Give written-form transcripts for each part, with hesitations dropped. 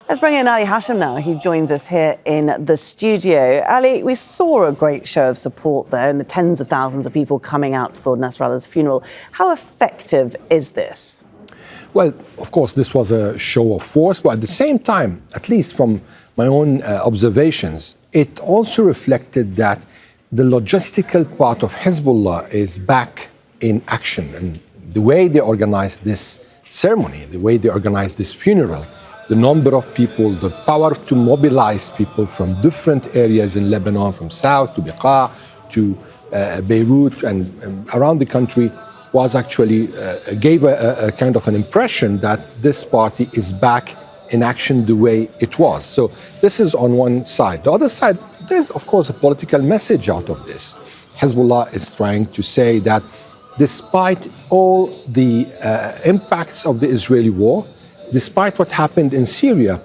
Let's bring in Ali Hashem now. He joins us here in the studio. Ali, we saw a great show of support there and the tens of thousands of people coming out for Nasrallah's funeral. How effective is this? Well, of course, this was a show of force, but at the same time, at least from my own observations, it also reflected that the logistical part of Hezbollah is back in action. And the way they organized this ceremony, the way they organized this funeral, the number of people, the power to mobilize people from different areas in Lebanon, from south to Beqa to Beirut and around the country, was actually gave a kind of an impression that this party is back in action the way it was. So this is on one side. The other side, there's of course a political message out of this. Hezbollah is trying to say that despite all the impacts of the Israeli war, despite what happened in Syria,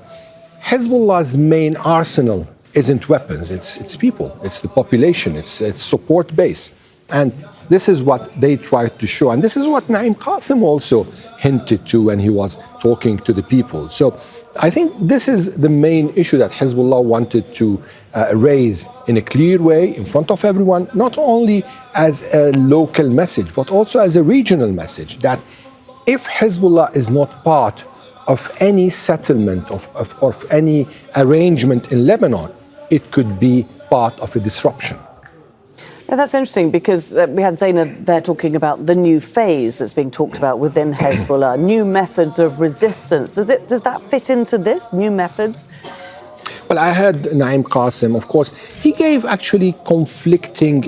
Hezbollah's main arsenal isn't weapons, it's people, it's the population, it's support base. And this is what they tried to show. And this is what Naim Qassem also hinted to when he was talking to the people. So I think this is the main issue that Hezbollah wanted to raise in a clear way in front of everyone, not only as a local message, but also as a regional message, that if Hezbollah is not part of any settlement, of any arrangement in Lebanon, it could be part of a disruption. Yeah, that's interesting because we had Zainab there talking about the new phase that's being talked about within Hezbollah, new methods of resistance. Does that fit into this, new methods? Well, I heard Naim Qassem, of course. He gave actually conflicting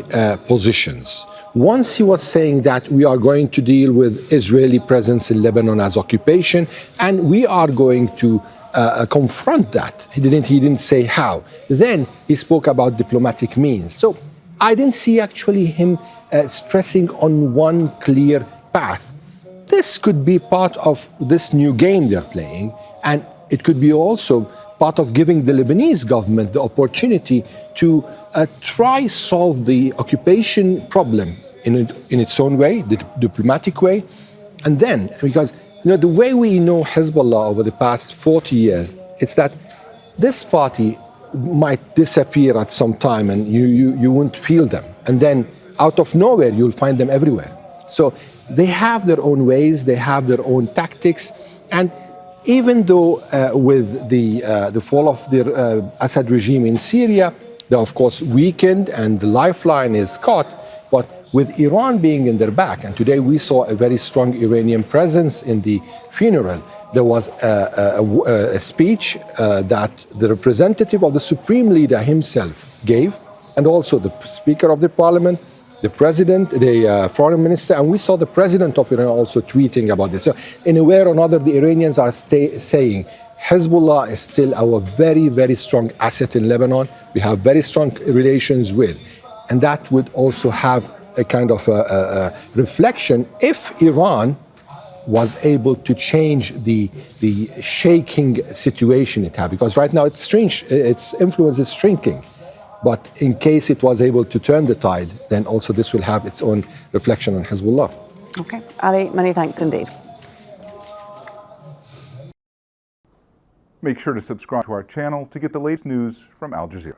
positions. Once he was saying that we are going to deal with Israeli presence in Lebanon as occupation, and we are going to confront that. He didn't say how. Then he spoke about diplomatic means. So I didn't see actually him stressing on one clear path. This could be part of this new game they're playing, and it could be also part of giving the Lebanese government the opportunity to try solve the occupation problem in its own way, the diplomatic way. And then, because the way we know Hezbollah over the past 40 years, it's that this party might disappear at some time and you won't feel them. And then out of nowhere, you'll find them everywhere. So they have their own ways, they have their own tactics. And even though with the fall of the Assad regime in Syria, they're of course weakened and the lifeline is cut, but with Iran being in their back, and today we saw a very strong Iranian presence in the funeral, there was a speech that the representative of the supreme leader himself gave, and also the Speaker of the Parliament, the President, the Foreign Minister, and we saw the President of Iran also tweeting about this. So in a way or another, the Iranians are saying Hezbollah is still our very, very strong asset in Lebanon. We have very strong relations with, and that would also have a kind of a reflection if Iran was able to change the shaking situation it had, because right now its influence is shrinking. But in case it was able to turn the tide, then also this will have its own reflection on Hezbollah. Okay, Ali, many thanks indeed. Make sure to subscribe to our channel to get the latest news from Al Jazeera.